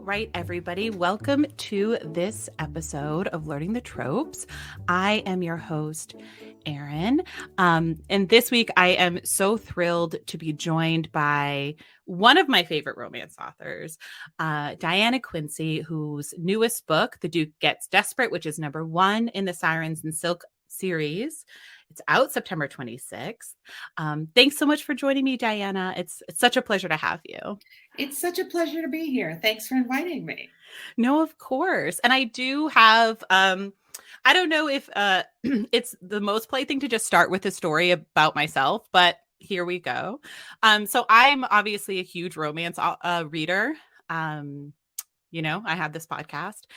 right, everybody. Welcome to this episode of Learning the Tropes. I am your host, Erin. And this week, I am so thrilled to be joined by one of my favorite romance authors, Diana Quincy, whose newest book, The Duke Gets Desperate, which is #1 in the Sirens and Silk series. It's out September 26th. Thanks so much for joining me, Diana. It's such a pleasure to have you. It's such a pleasure to be here. Thanks for inviting me. No, of course. And I do have, I don't know if it's the most polite thing to just start with a story about myself, but here we go. So I'm obviously a huge romance reader. I have this podcast.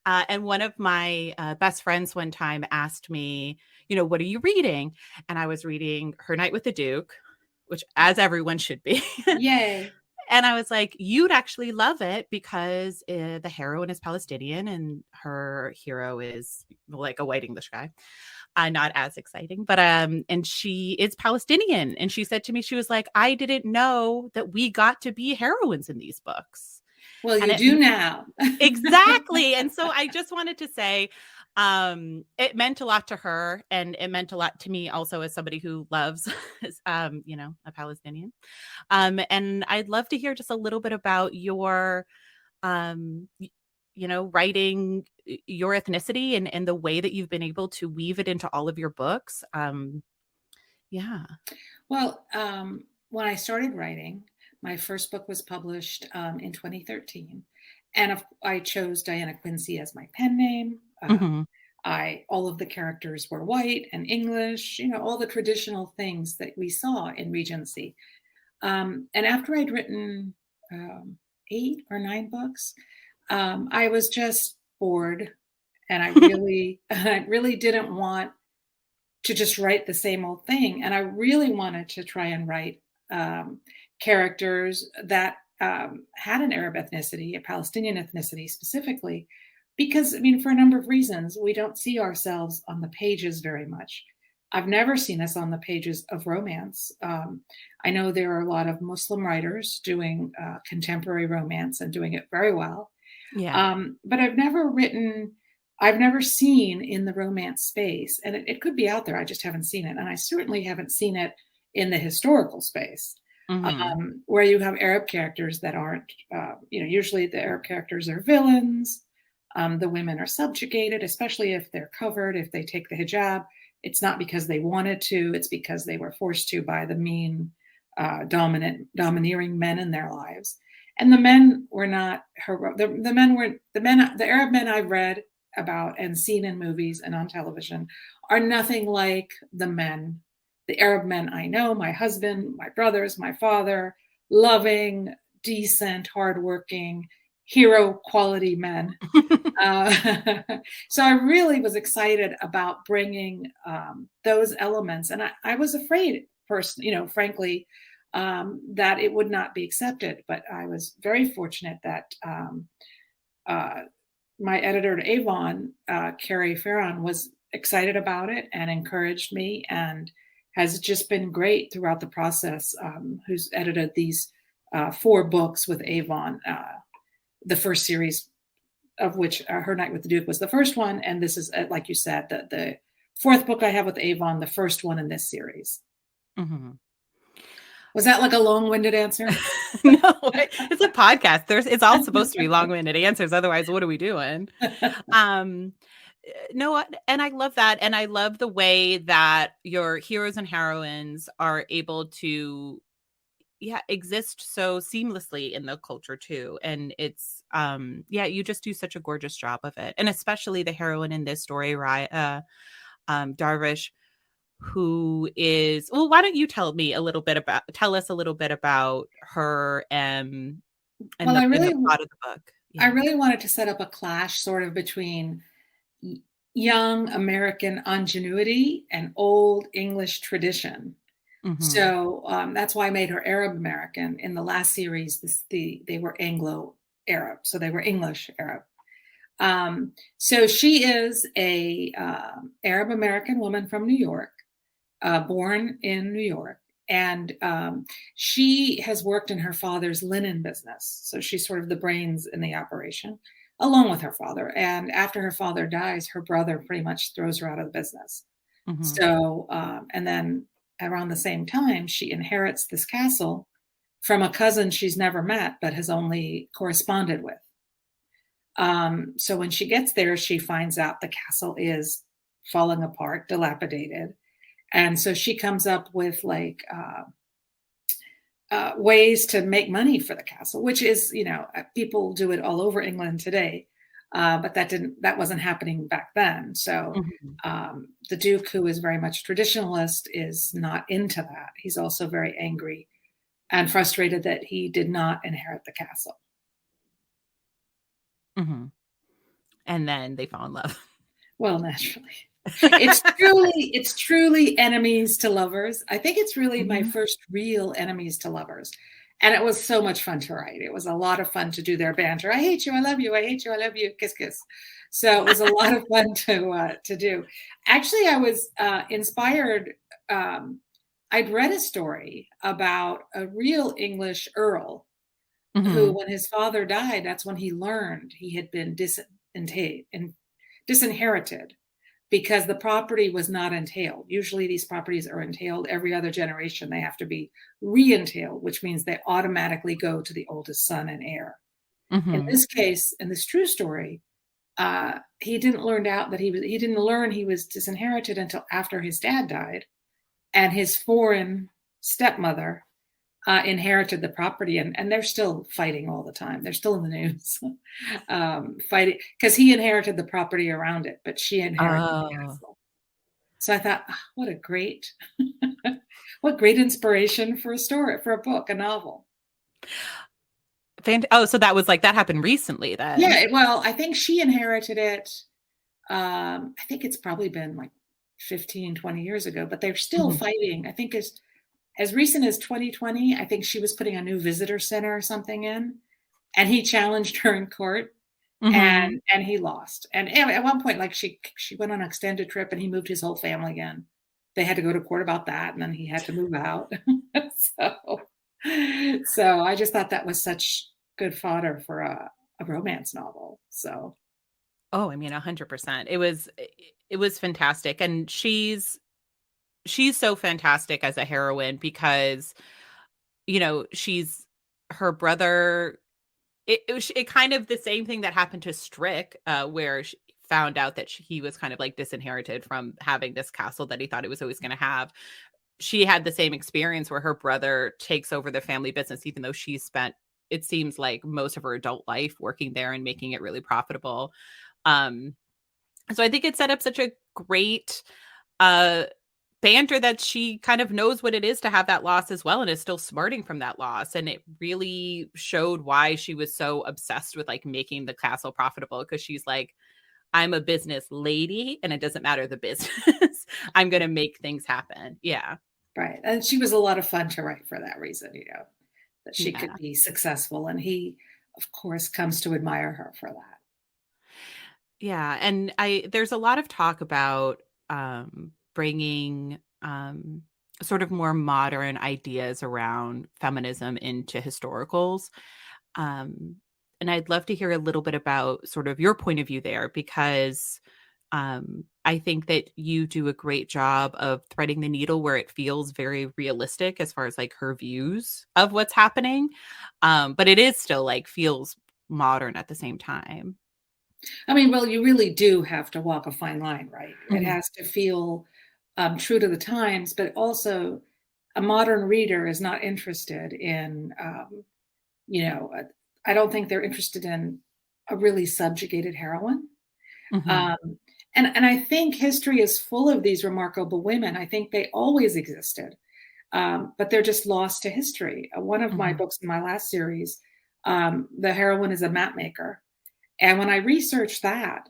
And one of my best friends one time asked me, what are you reading? And I was reading Her Night with the Duke, which as everyone should be. Yay. And I was like, you'd actually love it because the heroine is Palestinian and her hero is like a white English guy. Not as exciting, but and she is Palestinian. And she said to me, she was like, I didn't know that we got to be heroines in these books. Well, you do now. Exactly. And so I just wanted to say, it meant a lot to her, and it meant a lot to me also as somebody who loves, a Palestinian. And I'd love to hear just a little bit about your, writing your ethnicity and the way that you've been able to weave it into all of your books. Yeah. Well, when I started writing, my first book was published in 2013. And I chose Diana Quincy as my pen name. All of the characters were white and English, all the traditional things that we saw in Regency. And after I'd written 8 or 9 books, I was just bored, and I really didn't want to just write the same old thing. And I really wanted to try and write characters that had an Arab ethnicity, a Palestinian ethnicity specifically, because, for a number of reasons, we don't see ourselves on the pages very much. I've never seen us on the pages of romance. I know there are a lot of Muslim writers doing contemporary romance and doing it very well. Yeah. But I've never seen in the romance space, and it could be out there, I just haven't seen it. And I certainly haven't seen it in the historical space. Where you have Arab characters that aren't, usually the Arab characters are villains. The women are subjugated, especially if they're covered, if they take the hijab. It's not because they wanted to, it's because they were forced to by the mean, domineering men in their lives. And the men were not heroic. The Arab men I've read about and seen in movies and on television are nothing like the Arab men I know, my husband, my brothers, my father, loving, decent, hardworking, hero quality men. So I really was excited about bringing those elements. And I was afraid, frankly, that it would not be accepted. But I was very fortunate that my editor at Avon, Carrie Farron, was excited about it and encouraged me, and has just been great throughout the process, who's edited these 4 books with Avon, the first series of which Her Night with the Duke was the first one. And this is, like you said, the 4th book I have with Avon, the first one in this series. Was that like a long-winded answer? No, it's a podcast. It's all supposed to be long-winded answers. Otherwise, what are we doing? No, and I love that. And I love the way that your heroes and heroines are able to, exist so seamlessly in the culture too. And it's, you just do such a gorgeous job of it. And especially the heroine in this story, Darvish, who is, well, why don't you tell us a little bit about her and the plot of the book. I really wanted to set up a clash sort of between young American ingenuity and old English tradition. So that's why I made her Arab American. In the last series, they were Anglo-Arab, so they were English Arab. So she is a Arab American woman from New York, born in New York, And she has worked in her father's linen business. So she's sort of the brains in the operation, along with her father. And after her father dies, her brother pretty much throws her out of the business. Mm-hmm. So, and then around the same time, she inherits this castle from a cousin she's never met, but has only corresponded with. So when she gets there, she finds out the castle is falling apart, dilapidated. And so she comes up with like ways to make money for the castle, which is, people do it all over England today. But that wasn't happening back then. So the Duke, who is very much traditionalist, is not into that. He's also very angry and frustrated that he did not inherit the castle. Mm-hmm. And then they fall in love. Well, naturally. It's truly enemies to lovers. I think it's really my first real enemies to lovers. And it was so much fun to write. It was a lot of fun to do their banter. I hate you. I love you. I hate you. I love you. Kiss, kiss. So it was a lot of fun to do. Actually, I was inspired. I'd read a story about a real English earl who, when his father died, that's when he learned he had been disinherited because the property was not entailed. Usually these properties are entailed every other generation. They have to be re-entailed, which means they automatically go to the oldest son and heir. In this case, in this true story, he didn't learn he was disinherited until after his dad died, and his foreign stepmother inherited the property, and they're still fighting all the time. They're still in the news, fighting because he inherited the property around it, but she inherited the castle. So I thought, what great inspiration for a story, for a book, a novel. So that was that happened recently then. Yeah, well, I think she inherited it. I think it's probably been like 15, 20 years ago, but they're still fighting. I think as recent as 2020, I think she was putting a new visitor center or something in, and he challenged her in court, and he lost. And at one point, she went on an extended trip, and he moved his whole family in. They had to go to court about that, and then he had to move out. So I just thought that was such good fodder for a romance novel. So, oh, I mean, 100%. It was fantastic, and she's so fantastic as a heroine because, she's her brother. It kind of the same thing that happened to Strick, where she found out that he was kind of disinherited from having this castle that he thought he was always going to have. She had the same experience where her brother takes over the family business, even though she spent, it seems like, most of her adult life working there and making it really profitable. So I think it set up such a great banter that she kind of knows what it is to have that loss as well and is still smarting from that loss. And it really showed why she was so obsessed with making the castle profitable, because she's like, I'm a business lady and it doesn't matter the business. I'm going to make things happen. Yeah. Right. And she was a lot of fun to write for that reason, that she could be successful. And he, of course, comes to admire her for that. Yeah. And there's a lot of talk about bringing sort of more modern ideas around feminism into historicals. And I'd love to hear a little bit about sort of your point of view there, because I think that you do a great job of threading the needle where it feels very realistic as far as her views of what's happening. But it is still feels modern at the same time. I mean, well, you really do have to walk a fine line, right? It has to feel true to the times, but also a modern reader is not interested in, I don't think they're interested in a really subjugated heroine. And I think history is full of these remarkable women. I think they always existed, but they're just lost to history. One of my books in my last series, the heroine is a map maker. And when I researched that,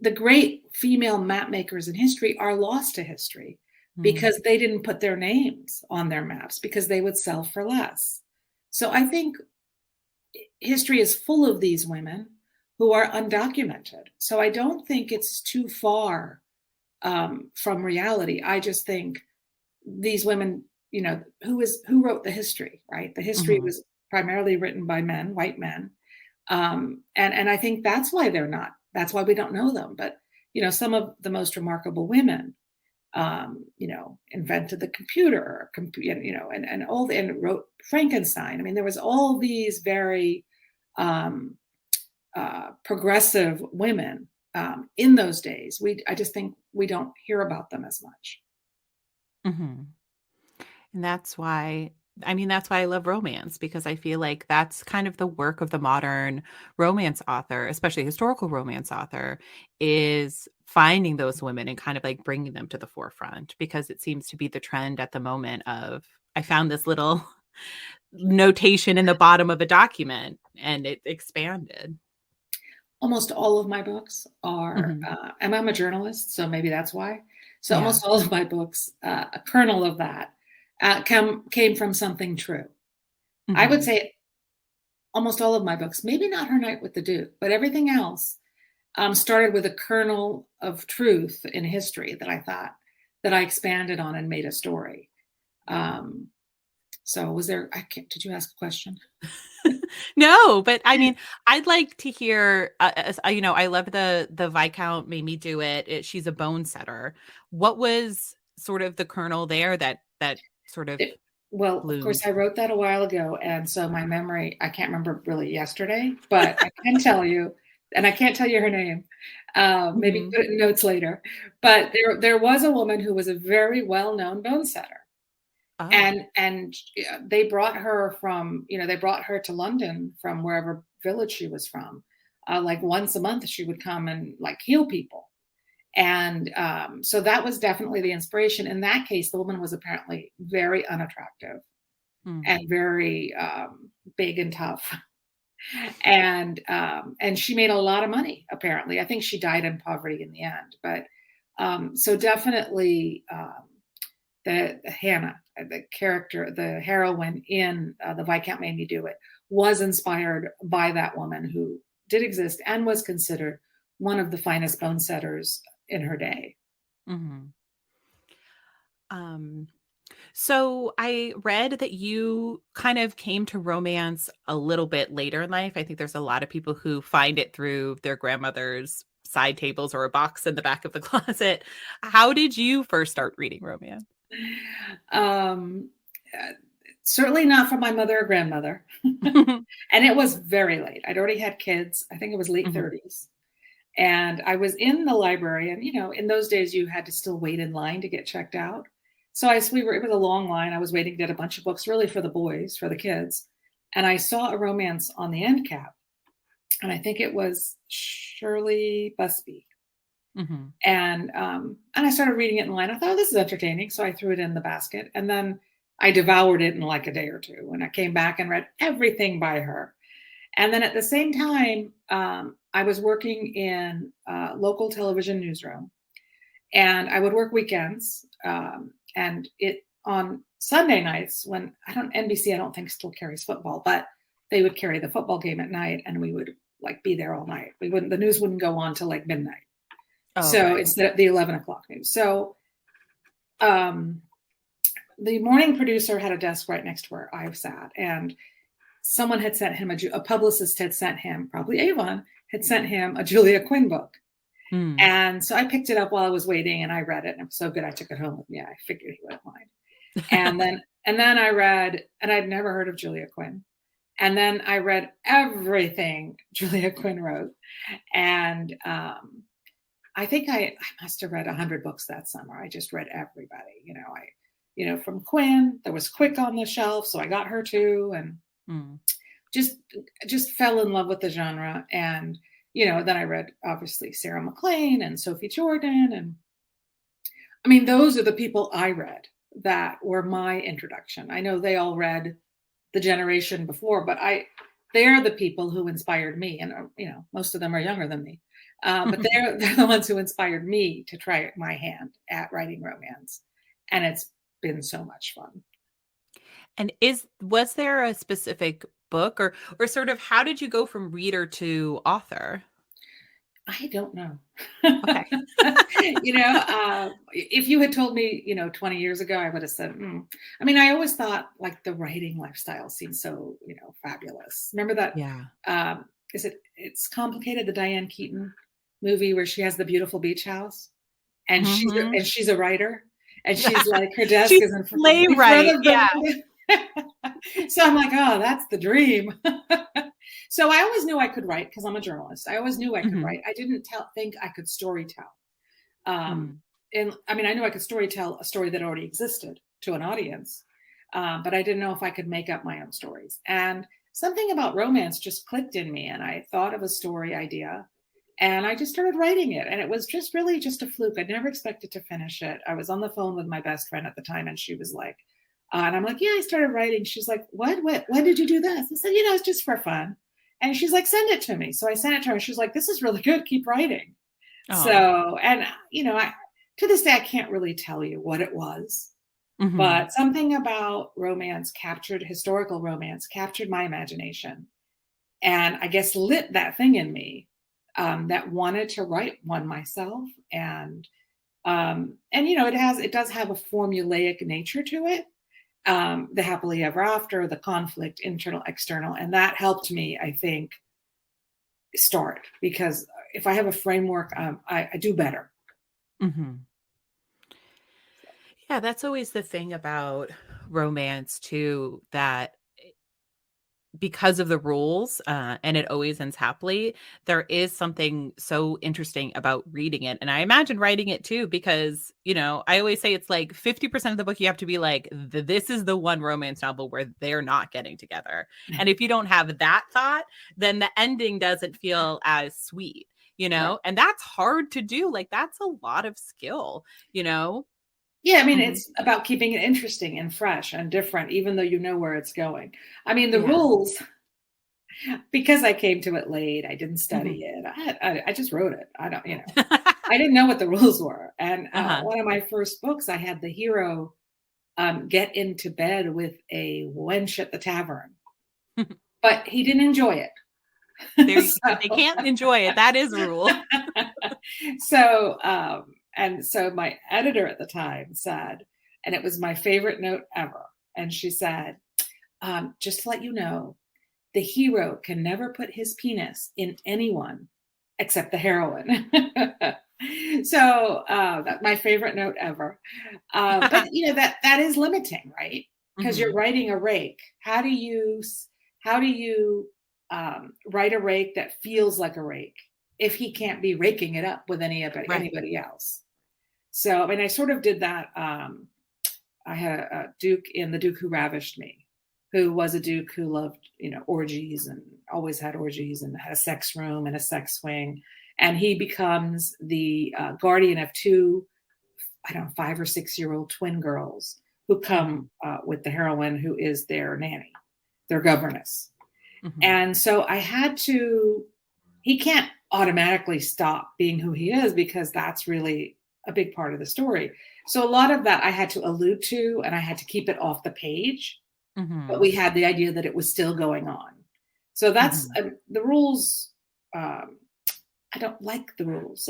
the great female map makers in history are lost to history because they didn't put their names on their maps because they would sell for less. So I think history is full of these women who are undocumented. So I don't think it's too far from reality. I just think these women, who wrote the history, right? The history Mhm. was primarily written by men, white men. And I think that's why we don't know them. But, some of the most remarkable women, invented the computer, and wrote Frankenstein. I mean, there was all these very um, progressive women in those days. I just think we don't hear about them as much. Mhm. And that's why I love romance, because I feel like that's kind of the work of the modern romance author, especially historical romance author, is finding those women and kind of like bringing them to the forefront, because it seems to be the trend at the moment of, I found this little notation in the bottom of a document and it expanded. Almost all of my books are, Mhm. and I'm a journalist, so maybe that's why. So Yeah. almost all of my books, a kernel of that came from something true. I would Mhm. say almost all of my books, maybe not Her Night with the Duke, but everything else started with a kernel of truth in history that I thought that I expanded on and made a story. Um, so was there, did you ask a question? No, but I mean, I'd like to hear, I love the Viscount made me do she's a bone setter. What was sort of the kernel there that sort of It, well, of course, bloomed? I wrote that a while ago, and so my memory, I can't remember really yesterday, but I can tell you, and I can't tell you her name. Maybe Mhm. put it in notes later. But there was a woman who was a very well-known bone setter, Oh. and they brought her to London from wherever village she was from. Like once a month, she would come and like heal people. And so that was definitely the inspiration. In that case, the woman was apparently very unattractive Mm. and very big and tough. And she made a lot of money, apparently. I think she died in poverty in the end. But so definitely the Hannah, the character, the heroine in The Viscount Made Me Do It, was inspired by that woman who did exist and was considered one of the finest bone setters in her day. Mhm. Um, so I read that you kind of came to romance a little bit later in life. I think there's a lot of people who find it through their grandmother's side tables or a box in the back of the closet. How did you first start reading romance? Um, uh, Certainly not from my mother or grandmother. And it was very late. I'd already had kids. I think it was late Mhm. 30s. And I was in the library. And, in those days, you had to still wait in line to get checked out. So it was a long line. I was waiting to get a bunch of books, really for the boys, for the kids. And I saw a romance on the end cap. And I think it was Shirley Busby. Mhm. And I started reading it in line. I thought, oh, this is entertaining. So I threw it in the basket. And then I devoured it in like a day or two. And I came back and read everything by her. And then at the same time, I was working in a local television newsroom, and I would work weekends. And it on Sunday nights when NBC, I don't think still carries football, but they would carry the football game at night, and we would like be there all night. The news wouldn't go on till like midnight. Oh, So right. it's the 11 o'clock news. So um, the morning producer had a desk right next to where I sat, and someone had sent him a publicist had sent him, probably Avon, had sent him a Julia Quinn book. Mm. And so I picked it up while I was waiting and I read it. And it was so good I took it home with me. I figured he wouldn't mind. And then I read, and I'd never heard of Julia Quinn. And then I read everything Julia Quinn wrote. And I think I must have read 100 books that summer. I just read everybody. From Quinn, there was Quick on the shelf, so I got her too, and Mm. just just fell in love with the genre. And then I read obviously Sarah McLean and Sophie Jordan, and I mean those are the people I read that were my introduction. I know they all read the generation before, but they're the people who inspired me. And most of them are younger than me, but they're the ones who inspired me to try my hand at writing romance. And it's been so much fun. And was there a specific book, or sort of how did you go from reader to author? I don't know. Okay. If you had told me, 20 years ago, I would have said, I mean, I always thought like the writing lifestyle seemed so, fabulous. Remember that? Yeah. It's Complicated, the Diane Keaton movie where she has the beautiful beach house and Mhm. she's a writer and she's like, her desk She's is a in front playwright. of Yeah. the window. So I'm like, oh, that's the dream. So I always knew I could write because I'm a journalist. I always knew I could Mhm. write. I didn't think I could story tell. Um, Mm. and I mean, I knew I could story tell a story that already existed to an audience, but I didn't know if I could make up my own stories. And something about romance just clicked in me, and I thought of a story idea, and I just started writing it. And it was just really just a fluke. I never expected to finish it. I was on the phone with my best friend at the time, and she was like, and I'm like, yeah, I started writing. She's like, what? When did you do this? I said, it's just for fun. And she's like, send it to me. So I sent it to her. She's like, this is really good. Keep writing. Oh. So, and to this day, I can't really tell you what it was, Mhm. but something about historical romance captured my imagination, and I guess lit that thing in me that wanted to write one myself. And it does have a formulaic nature to it. The happily ever after, the conflict, internal, external, and that helped me, I think, start because if I have a framework, I do better. Mhm. Yeah, that's always the thing about romance too, that because of the rules, and it always ends happily, there is something so interesting about reading it. And I imagine writing it too, because, I always say it's like 50% of the book you have to be like, this is the one romance novel where they're not getting together. And if you don't have that thought, then the ending doesn't feel as sweet, Right. and that's hard to do. Like, that's a lot of skill, you know? Yeah, I mean, Mhm. it's about keeping it interesting and fresh and different, even though you know where it's going. I mean, the Yeah. rules, because I came to it late, I didn't Mhm. study it. I just wrote it. I didn't know what the rules were. And Uh-huh. one of my first books, I had the hero get into bed with a wench at the tavern, but he didn't enjoy it. There, if they can't enjoy it, that is a rule. So my editor at the time said, and it was my favorite note ever. And she said, just to let you know, the hero can never put his penis in anyone except the heroine. So that's my favorite note ever. But that is limiting, right? Because you're Mhm. writing a rake. How do you write a rake that feels like a rake if he can't be raking it up with Right. anybody else? So I mean, I sort of did that. I had a duke in The Duke Who Ravished Me, who was a duke who loved, orgies and always had orgies and had a sex room and a sex swing. And he becomes the guardian of two, I don't know, 5 or 6 year old twin girls who Mhm. come with the heroine, who is their nanny, their governess. Mhm. And so he can't automatically stop being who he is because that's really a big part of the story. So a lot of that I had to allude to and I had to keep it off the page, but Mhm. we had the idea that it was still going on. So that's Mhm. the rules. Um, I don't like the rules.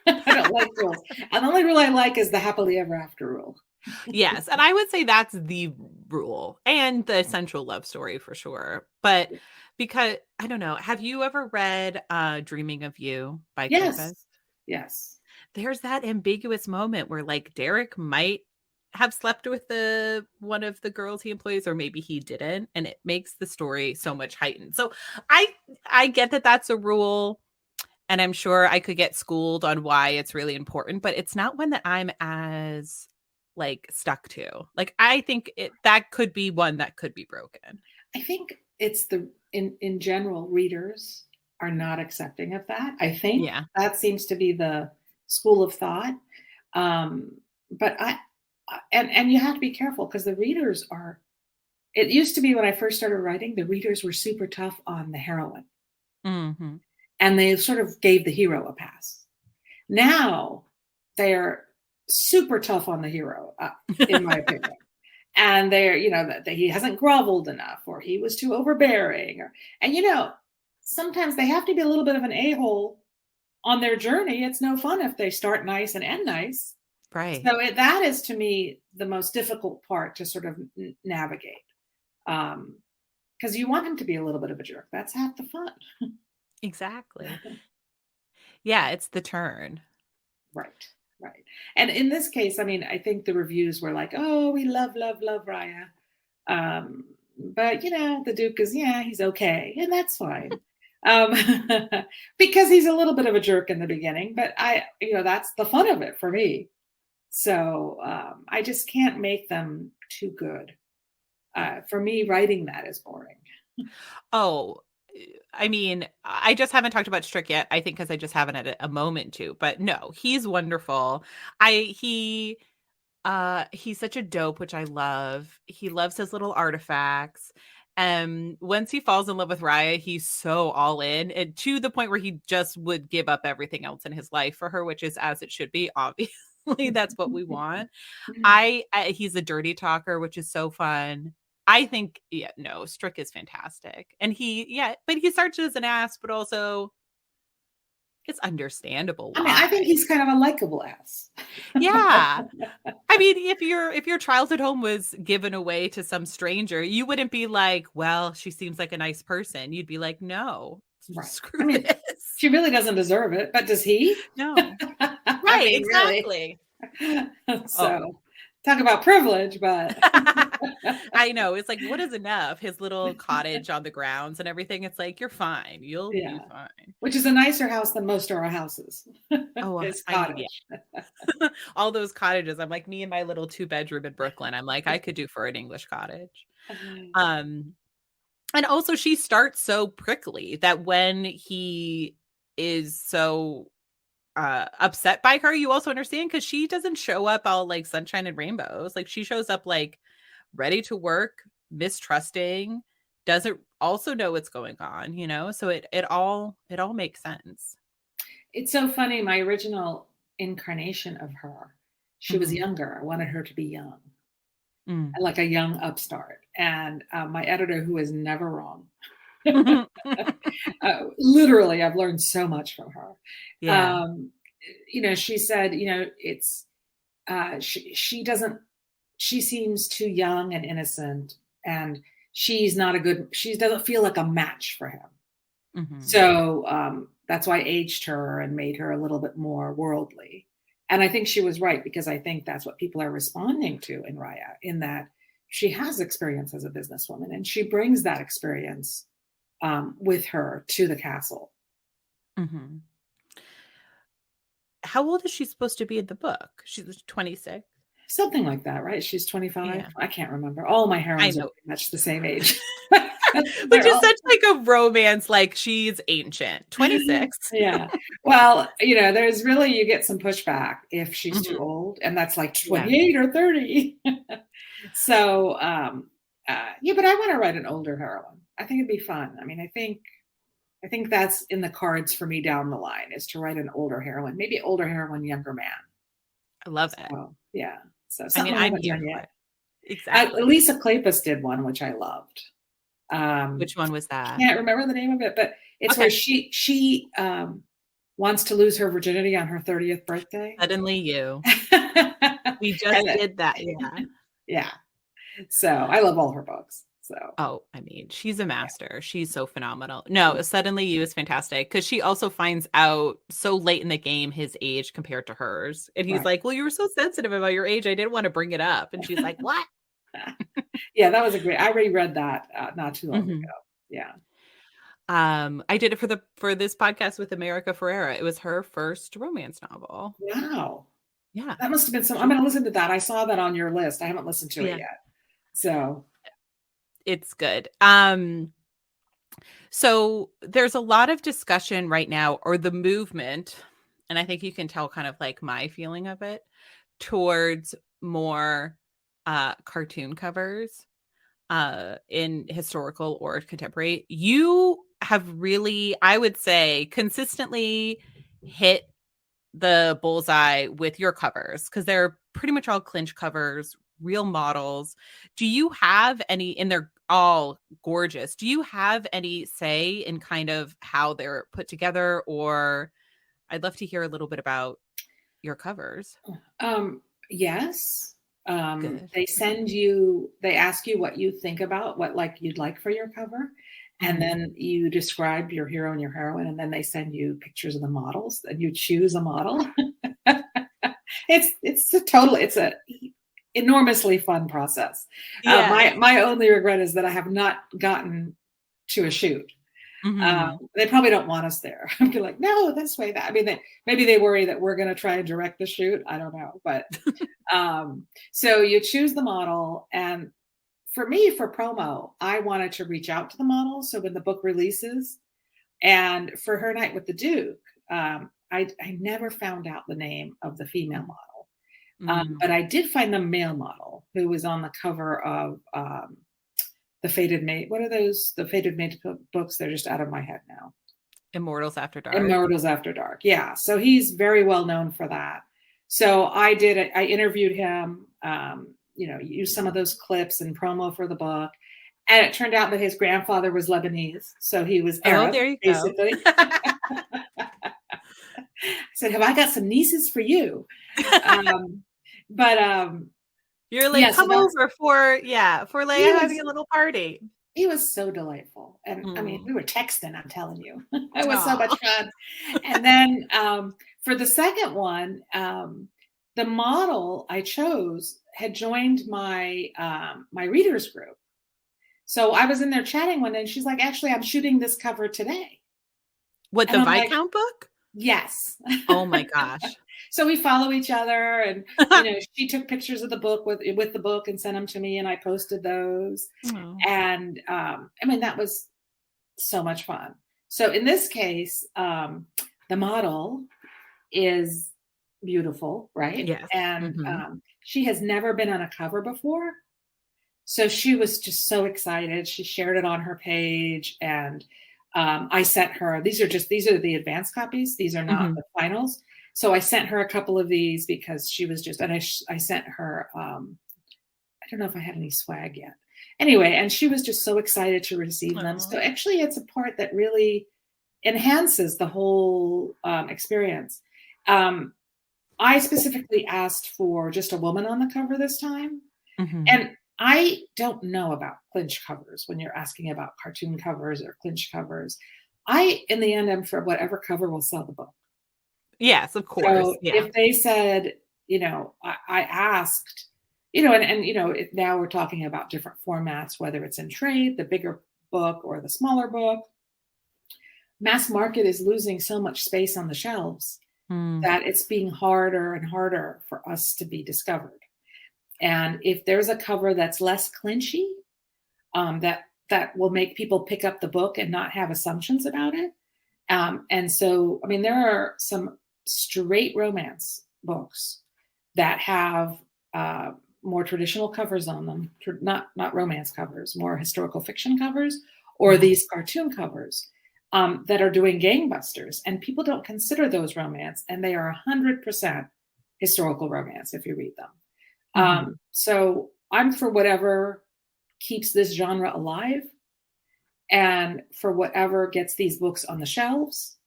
I don't like rules. And the only rule I like is the happily ever after rule. Yes, and I would say that's the rule and the central love story for sure. But because I don't know, have you ever read Dreaming of You by Yes. Tempest? Yes. There's that ambiguous moment where like Derek might have slept with the one of the girls he employs, or maybe he didn't, and it makes the story so much heightened. So I I get that that's a rule. And I'm sure I could get schooled on why it's really important, but it's not one that I'm as like stuck to. Like I think that could be one that could be broken. I think it's in general, readers are not accepting of that. I think Yeah. that seems to be the school of thought. But and you have to be careful because the readers are. It used to be when I first started writing, the readers were super tough on the heroine, Mhm. and they sort of gave the hero a pass. Now they're super tough on the hero, in my opinion. And they're, that he hasn't groveled enough or he was too overbearing. And sometimes they have to be a little bit of an a-hole on their journey, it's no fun if they start nice and end nice. Right. So that is, to me, the most difficult part to sort of navigate. Because you want him to be a little bit of a jerk. That's half the fun. Exactly. Yeah, it's the turn. Right. Right. And in this case, I mean, I think the reviews were like, oh, we love, love, love Raya. But the Duke is, yeah, he's okay. And that's fine. Um, because he's a little bit of a jerk in the beginning, but that's the fun of it for me. So I just can't make them too good. For me, writing that is boring. Oh, I mean, I just haven't talked about Strick yet. I think because I just haven't had a moment to. But no, he's wonderful. He's such a dope, which I love. He loves his little artifacts. Once he falls in love with Raya, he's so all in, and to the point where he just would give up everything else in his life for her, which is as it should be. Obviously, that's what we want. He's a dirty talker, which is so fun. I think, yeah, no, Strick is fantastic. And but he starts as an ass, but also it's understandable I why. mean, I think he's kind of a likable ass. Yeah. I mean, if your childhood home was given away to some stranger, you wouldn't be like, well, she seems like a nice person. You'd be like, no, Right. screw this. She really doesn't deserve it, but does he? No. I Right, mean, exactly. Really. So Oh. talk about privilege, but I know. It's like, what is enough? His little cottage on the grounds and everything. It's like, you're fine. You'll be fine. Which is a nicer house than most of our houses. Oh, His I mean, cottage. yeah. All those cottages. I'm like, me and my little 2-bedroom in Brooklyn. I'm like, I could do for an English cottage. And also she starts so prickly that when he is so upset by her, you also understand, because she doesn't show up all like sunshine and rainbows. Like she shows up like ready to work, mistrusting, doesn't also know what's going on, so it all makes sense. It's so funny. My original incarnation of her, she was Mhm. younger. I wanted her to be young, Mm. like a young upstart. And my editor, who is never wrong, literally, I've learned so much from her. Yeah. She said, it's she doesn't. She seems too young and innocent, and she doesn't feel like a match for him. Mhm. So that's why I aged her and made her a little bit more worldly. And I think she was right, because I think that's what people are responding to in Raya, in that she has experience as a businesswoman, and she brings that experience with her to the castle. Mhm. How old is she supposed to be in the book? She's 26. Something like that, right? She's 25. Yeah. I can't remember. All my I heroines are know. pretty much the same age. Which They're is all such like a romance, like she's ancient. 26. Yeah. Well, there's really, you get some pushback if she's too Mhm. old, and that's like Yeah. 28 or 30. So, but I want to write an older heroine. I think it'd be fun. I mean, I think that's in the cards for me down the line, is to write an older heroine, maybe older heroine, younger man. I love it. So, yeah. So I mean, something I I'm haven't here done for yet. it. Exactly. Lisa Kleypas did one, which I loved. Which one was that? Can't remember the name of it, but it's Okay. where she wants to lose her virginity on her 30th birthday. Suddenly You. We just did that. Yeah. Yeah. So I love all her books. So. Oh, I mean, she's a master. Yeah. She's so phenomenal. No, Suddenly You is fantastic, because she also finds out so late in the game his age compared to hers. And he's like, well, you were so sensitive about your age. I didn't want to bring it up. And she's like, what? Yeah, that was I reread that not too long ago. Yeah. I did it for this podcast with America Ferrera. It was her first romance novel. Wow. Yeah. That must have been I'm going to listen to that. I saw that on your list. I haven't listened to it yet. So it's good. So there's a lot of discussion right now, or the movement, and I think you can tell kind of like my feeling of it, towards more cartoon covers in historical or contemporary. You have really, I would say, consistently hit the bullseye with your covers, because they're pretty much all clinch covers, real models. Do you have any, and they're all gorgeous, do you have any say in kind of how they're put together, or I'd love to hear a little bit about your covers. Yes. Good. They ask you what you think about, what like you'd like for your cover. And then you describe your hero and your heroine, and then they send you pictures of the models and you choose a model. It's a enormously fun process. Yeah. My only regret is that I have not gotten to a shoot. They probably don't want us there. I'm like, no, this way, that. I mean, maybe they worry that we're going to try and direct the shoot. I don't know. But so you choose the model. And for me, for promo, I wanted to reach out to the model. So when the book releases, and for Her Night with the Duke, I never found out the name of the female model. But I did find the male model who was on the cover of the Fated Mate. What are those? The Fated Mate books? They're just out of my head now. Immortals After Dark. Immortals After Dark. Yeah. So he's very well known for that. So I interviewed him, used some of those clips and promo for the book. And it turned out that his grandfather was Lebanese. So he was Arab, there you basically. go. I said, have I got some nieces for you? You're like, come over for Leia having a little party. He was so delightful. And I mean, we were texting, I'm telling you. It was so much fun. And then for the second one, the model I chose had joined my my readers group. So I was in there chatting one day, and she's like, actually, I'm shooting this cover today. What, the Viscount book? Yes. Oh my gosh. So we follow each other, and she took pictures of the book with the book and sent them to me, and I posted those. And I mean, that was so much fun. So in this case, the model is beautiful, right? Yes. And she has never been on a cover before. So she was just so excited. She shared it on her page, and I sent her, these are the advanced copies. These are not the finals. So I sent her a couple of these because she was just, and I sent her, I don't know if I had any swag yet. Anyway, and she was just so excited to receive them. So actually it's a part that really enhances the whole experience. I specifically asked for just a woman on the cover this time. And I don't know about clinch covers when you're asking about cartoon covers or clinch covers. I, in the end, am for whatever cover will sell the book. Yes, of course. So if they said, I asked, and now we're talking about different formats, whether it's in trade, the bigger book or the smaller book. Mass market is losing so much space on the shelves that it's being harder and harder for us to be discovered. And if there's a cover that's less clinchy, that will make people pick up the book and not have assumptions about it. And so, I mean, there are some straight romance books that have more traditional covers on them, not romance covers, more historical fiction covers, or these cartoon covers that are doing gangbusters. And people don't consider those romance, and they are 100% historical romance if you read them. So I'm for whatever keeps this genre alive, and for whatever gets these books on the shelves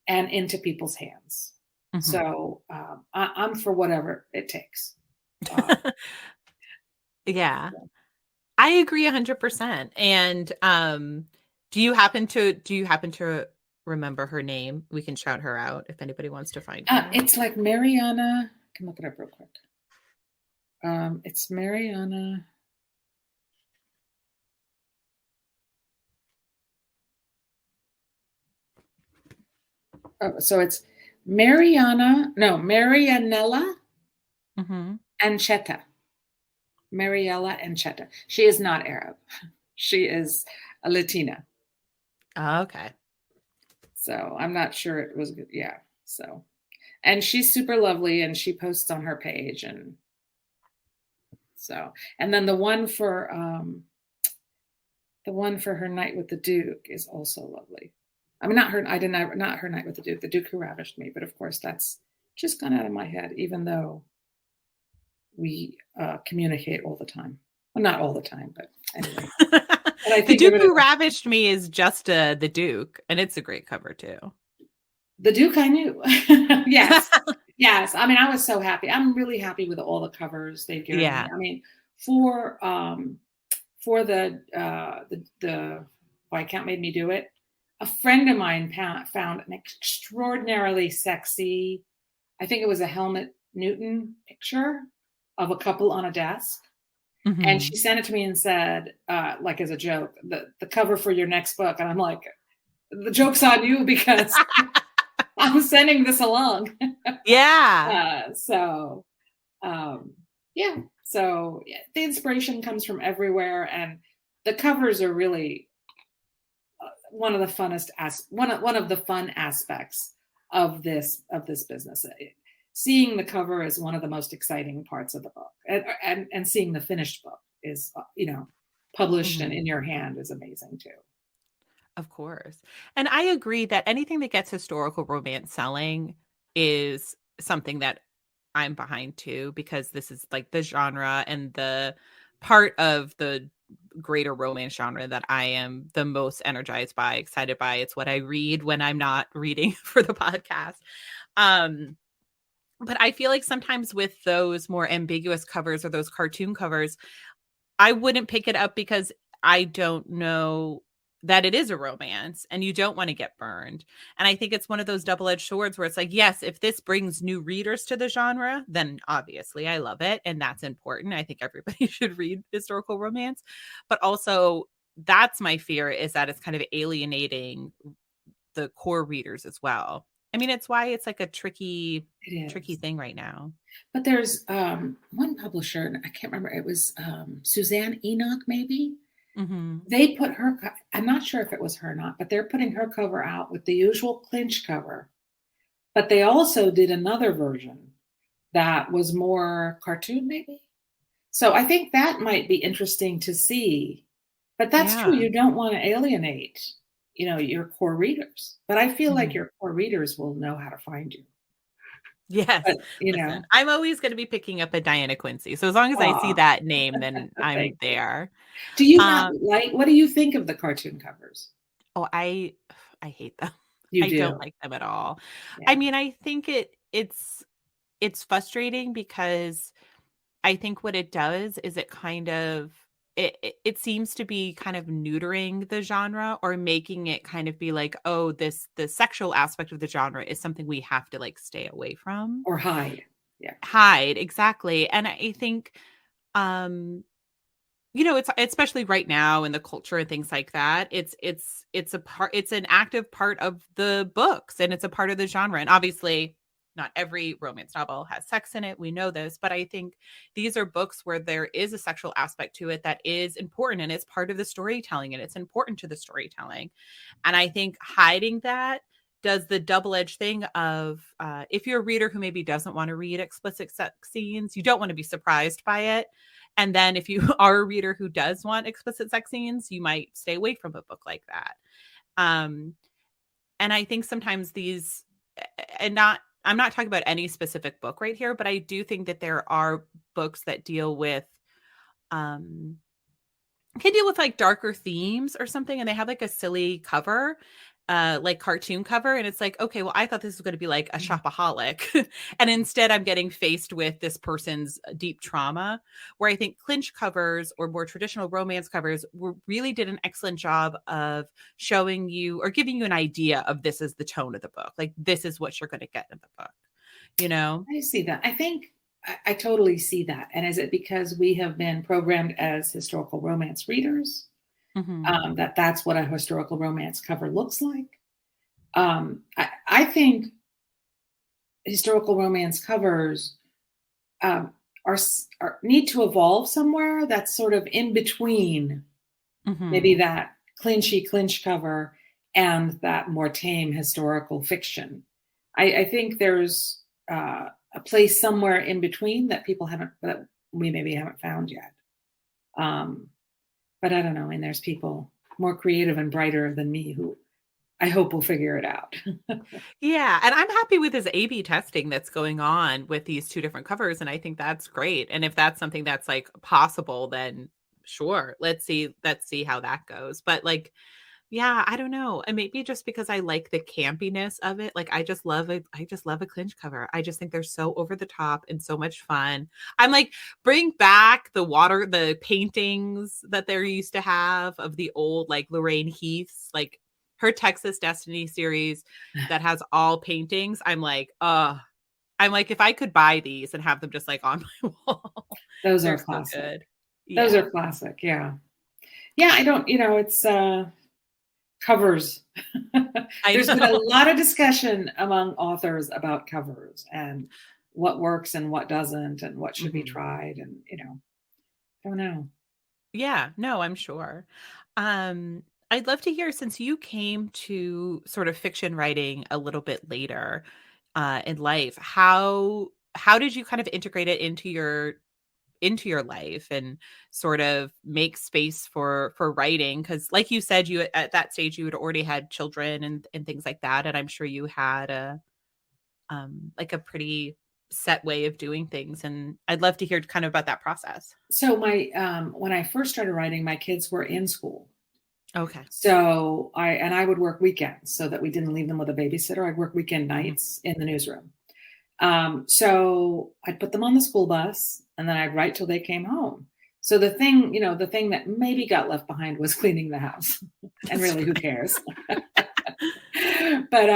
and into people's hands. So I'm for whatever it takes. Yeah, I agree 100%. And do you happen to remember her name? We can shout her out if anybody wants to find her. It's like Mariana. I can look it up real quick. It's Mariana. So it's Marianella Ancheta. Mariella Ancheta. She is not Arab. She is a Latina. Oh, okay. So I'm not sure it was good. Yeah. So, and she's super lovely, and she posts on her page, and so, and then the one for Her Night with the Duke is also lovely. I mean, not Her Night with the Duke, The Duke Who Ravished Me, but of course that's just gone out of my head, even though we communicate all the time. Well, not all the time, but anyway. The Duke Who Ravished Me is just the Duke, and it's a great cover too. The Duke I knew. Yes. Yes. I mean, I was so happy. I'm really happy with all the covers they've given me. Yeah. I mean, for the Viscount Made Me Do It, a friend of mine found an extraordinarily sexy, I think it was a Helmut Newton picture of a couple on a desk. And Mm-hmm. she sent it to me and said, like as a joke, the cover for your next book. And I'm like, the joke's on you because I'm sending this along. Yeah. So, yeah. So yeah, the inspiration comes from everywhere, and the covers are really one of the funnest one of the fun aspects of this business. Seeing the cover is one of the most exciting parts of the book, and seeing the finished book is published and Mm-hmm. in your hand is amazing too. Of course. And I agree that anything that gets historical romance selling is something that I'm behind too, because this is like the genre and the part of the greater romance genre that I am the most energized by, excited by. It's what I read when I'm not reading for the podcast. Um, but I feel like sometimes with those more ambiguous covers or those cartoon covers, I wouldn't pick it up because I don't know that it is a romance and you don't want to get burned. And I think it's one of those double-edged swords where it's like, yes, if this brings new readers to the genre, then obviously I love it. And that's important. I think everybody should read historical romance. But also, that's my fear, is that it's kind of alienating the core readers as well. I mean, it's why it's like a It tricky is. thing right now. But there's one publisher, and I can't remember, it was Suzanne Enoch, maybe. Mm-hmm. They put her, I'm not sure if it was her or not, but they're putting her cover out with the usual clinch cover. But they also did another version that was more cartoon, maybe. So I think that might be interesting to see. But that's true. Yeah. You don't want to alienate, your core readers. But I feel like Mm-hmm. your core readers will know how to find you. Yes. But, Listen, I'm always going to be picking up a Diana Quincy. So as long as I see aw, that name, then I'm thank you. there. Do you not Um, what do you think of the cartoon covers? oh, I hate them. You I don't do. like them at all. I Yeah. mean, I think it's frustrating because I think what it does is it kind of it seems to be kind of neutering the genre, or making it kind of be like, oh, the sexual aspect of the genre is something we have to like stay away from. Or hide. Yeah. Hide, exactly. And I think um it's especially right now in the culture and things like that. It's a part, it's an active part of the books, and it's a part of the genre. And obviously, not every romance novel has sex in it. We know this, but I think these are books where there is a sexual aspect to it that is important, and it's part of the storytelling, and it's important to the storytelling. And I think hiding that does the double-edged thing of, if you're a reader who maybe doesn't want to read explicit sex scenes, you don't want to be surprised by it. And then if you are a reader who does want explicit sex scenes, you might stay away from a book like that. Um, and I think sometimes these, and not, I'm not talking about any specific book right here, but I do think that there are books that deal with, um, can deal with like darker themes or something, and they have like a silly cover, like cartoon cover, and it's like, okay, well, I thought this was going to be like a shopaholic, and instead I'm getting faced with this person's deep trauma. Where I think clinch covers or more traditional romance covers really did an excellent job of showing you or giving you an idea of, this is the tone of the book, like this is what you're going to get in the book, you know. I see that. I think I totally see that. And is it because we have been programmed as historical romance readers, Mm-hmm. that that's what a historical romance cover looks like? I think historical romance covers um, are need to evolve somewhere that's sort of in between maybe Mm-hmm. that clinchy clinch cover and that more tame historical fiction. I think there's a place somewhere in between that that we maybe haven't found yet. Um, but I don't know. And there's people more creative and brighter than me who I hope will figure it out. Yeah, and I'm happy with his A/B testing that's going on with these two different covers, and I think that's great. And if that's something that's like possible, then sure, let's see how that goes. But like, Yeah, I don't know. And maybe just because I like the campiness of it. Like I just love a clinch cover. I just think they're so over the top and so much fun. I'm like, bring back the paintings that there used to have of the old like Lorraine Heath's, like her Texas Destiny series that has all paintings. I'm like, if I could buy these and have them just like on my wall, Those they're are so classic. good. Those Yeah. are classic. Yeah. Yeah. I don't, it's covers. I There's been a know. lot of discussion among authors about covers and what works and what doesn't and what should be Mhm. tried. And, I don't know. Yeah, no, I'm sure. I'd love to hear, since you came to sort of fiction writing a little bit later in life, how did you kind of integrate it into your life and sort of make space for writing? Because like you said, you at that stage you had already had children and things like that, and I'm sure you had a like a pretty set way of doing things, and I'd love to hear kind of about that process. So when I first started writing, my kids were in school. Okay. So I would work weekends so that we didn't leave them with a babysitter. I'd work weekend Mhm. nights in the newsroom. So I'd put them on the school bus and then I'd write till they came home. So the thing that maybe got left behind was cleaning the house. And That's really, who right. cares? But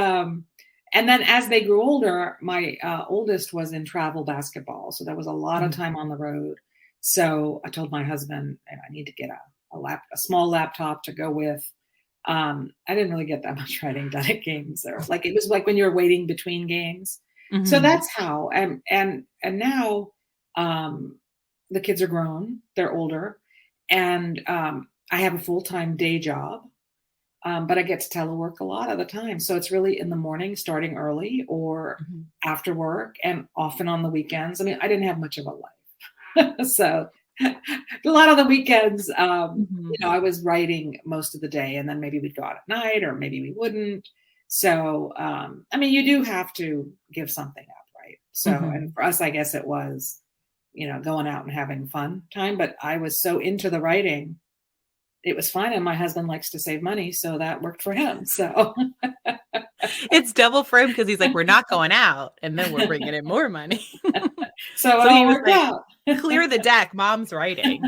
and then as they grew older, my oldest was in travel basketball, so that was a lot of Mhm. time on the road. So I told my husband, I need to get a small laptop to go with. I didn't really get that much writing done at games there. Like it was like when you were waiting between games. So Mhm. that's how. And now the kids are grown, they're older, and I have a full-time day job. But I get to telework a lot of the time. So it's really in the morning, starting early, or Mhm. after work, and often on the weekends. I mean, I didn't have much of a life. So a lot of the weekends, Mhm. I was writing most of the day, and then maybe we'd go out at night, or maybe we wouldn't. So, I mean, you do have to give something up, right? So, and Mhm. for us, I guess it was, going out and having fun time. But I was so into the writing, it was fine, and my husband likes to save money, so that worked for him. So, It's double for him because he's like, "We're not going out, and then we're bringing in more money." so it So he all was worked like, out. "Clear the deck, mom's writing."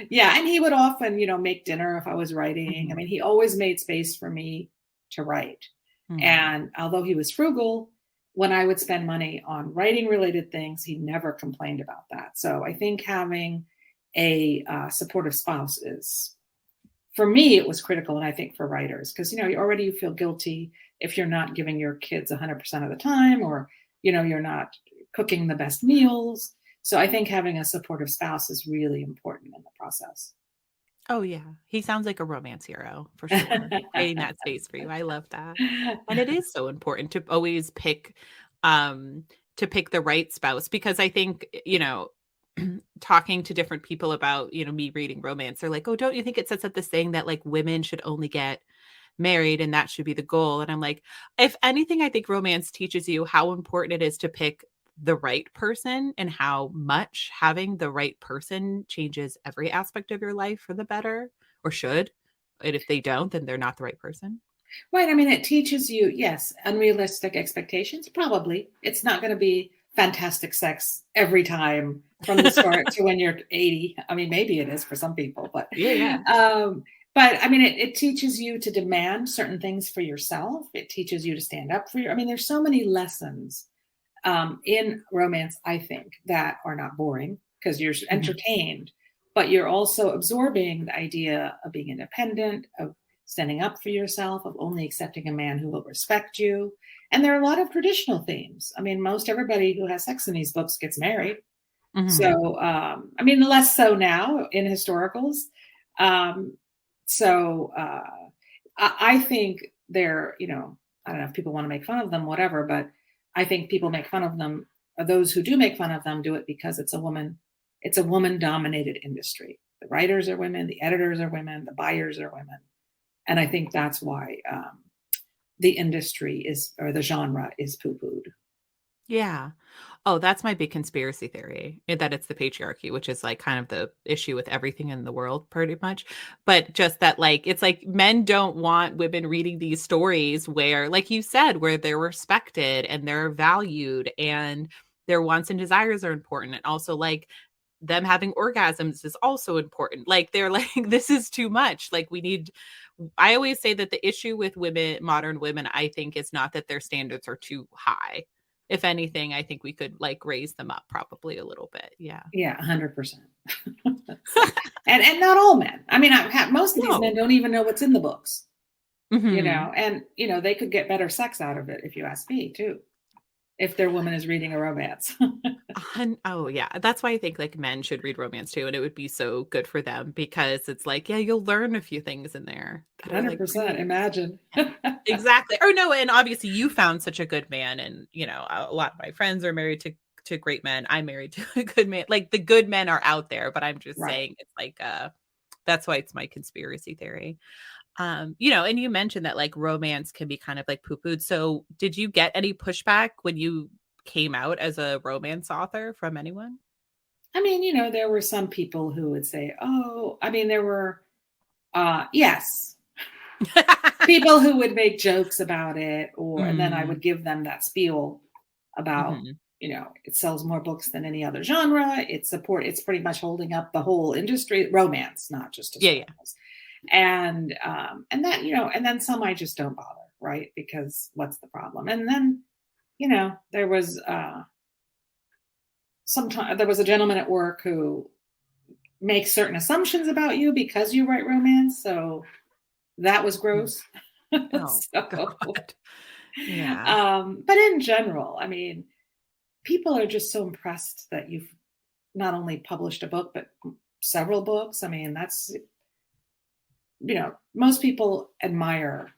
Yeah, and he would often, make dinner if I was writing. I Mhm. mean, he always made space for me to write. Mhm. And although he was frugal, when I would spend money on writing related things, he never complained about that. So I think having a supportive spouse is, for me, it was critical. And I think for writers, because, you feel guilty if you're not giving your kids 100% of the time, or, you're not cooking the best meals. So I think having a supportive spouse is really important in the process. Oh, yeah. He sounds like a romance hero for sure, creating that space for you. I love that. And it is so important to always um, pick the right spouse, because I think, talking to different people about, me reading romance, they're like, "Oh, don't you think it sets up this thing that, like, women should only get married and that should be the goal?" And I'm like, if anything, I think romance teaches you how important it is to pick the right person, and how much having the right person changes every aspect of your life for the better, or should. And if they don't, then they're not the right person. Right. I mean, it teaches you, yes, unrealistic expectations. Probably. It's not going to be fantastic sex every time from the start to when you're 80. I mean, maybe it is for some people, Yeah, yeah. um, but I mean, it teaches you to demand certain things for yourself. It teaches you to stand up for I mean, there's so many lessons in romance, I think, that are not boring because you're Mhm. entertained, but you're also absorbing the idea of being independent, of standing up for yourself, of only accepting a man who will respect you. And there are a lot of traditional themes. I mean, most everybody who has sex in these books gets married. Mhm. So, I mean, less so now in historicals. Um, so I think they're, I don't know if people want to make fun of them, whatever, but I think people make fun of them, or those who do make fun of them do it because it's a woman dominated industry. The writers are women, the editors are women, the buyers are women. And I think that's why the industry is, or the genre is poo pooed. Yeah. Oh, that's my big conspiracy theory, that it's the patriarchy, which is like kind of the issue with everything in the world, pretty much. But just that, like, it's like men don't want women reading these stories where, like you said, where they're respected and they're valued and their wants and desires are important. And also, like, them having orgasms is also important. Like, they're like, this is too much. Like, we need, I always say that the issue with women, modern women, I think, is not that their standards are too high. If anything, I think we could like raise them up probably a little bit. Yeah. Yeah, 100%. So, and not all men. I mean, most of these men No. don't even know what's in the books, Mhm. and they could get better sex out of it, if you ask me, too, if their woman is reading a romance. Oh, yeah. That's why I think like men should read romance too, and it would be so good for them because it's like, yeah, you'll learn a few things in there that are like 100%. pretty. Imagine. Exactly. Or no, and obviously you found such a good man, and a lot of my friends are married to great men. I'm married to a good man. Like the good men are out there, but I'm just Right. saying it's like that's why it's my conspiracy theory. And you mentioned that like romance can be kind of like poo-pooed. So did you get any pushback when you came out as a romance author from anyone? I mean, there were some people who would say, oh, I mean, there were, yes, people who would make jokes about it, and then I Mm. would give them that spiel about, Mhm. it sells more books than any other genre. It's pretty much holding up the whole industry, romance, not just Yeah, yeah. historicals. And then some I just don't bother, right? Because what's the problem? And then, there was sometimes there was a gentleman at work who makes certain assumptions about you because you write romance. So that was Mm. gross. Oh So, God. Yeah. but in general, I mean, people are just so impressed that you've not only published a book, but several books. I mean, most people admire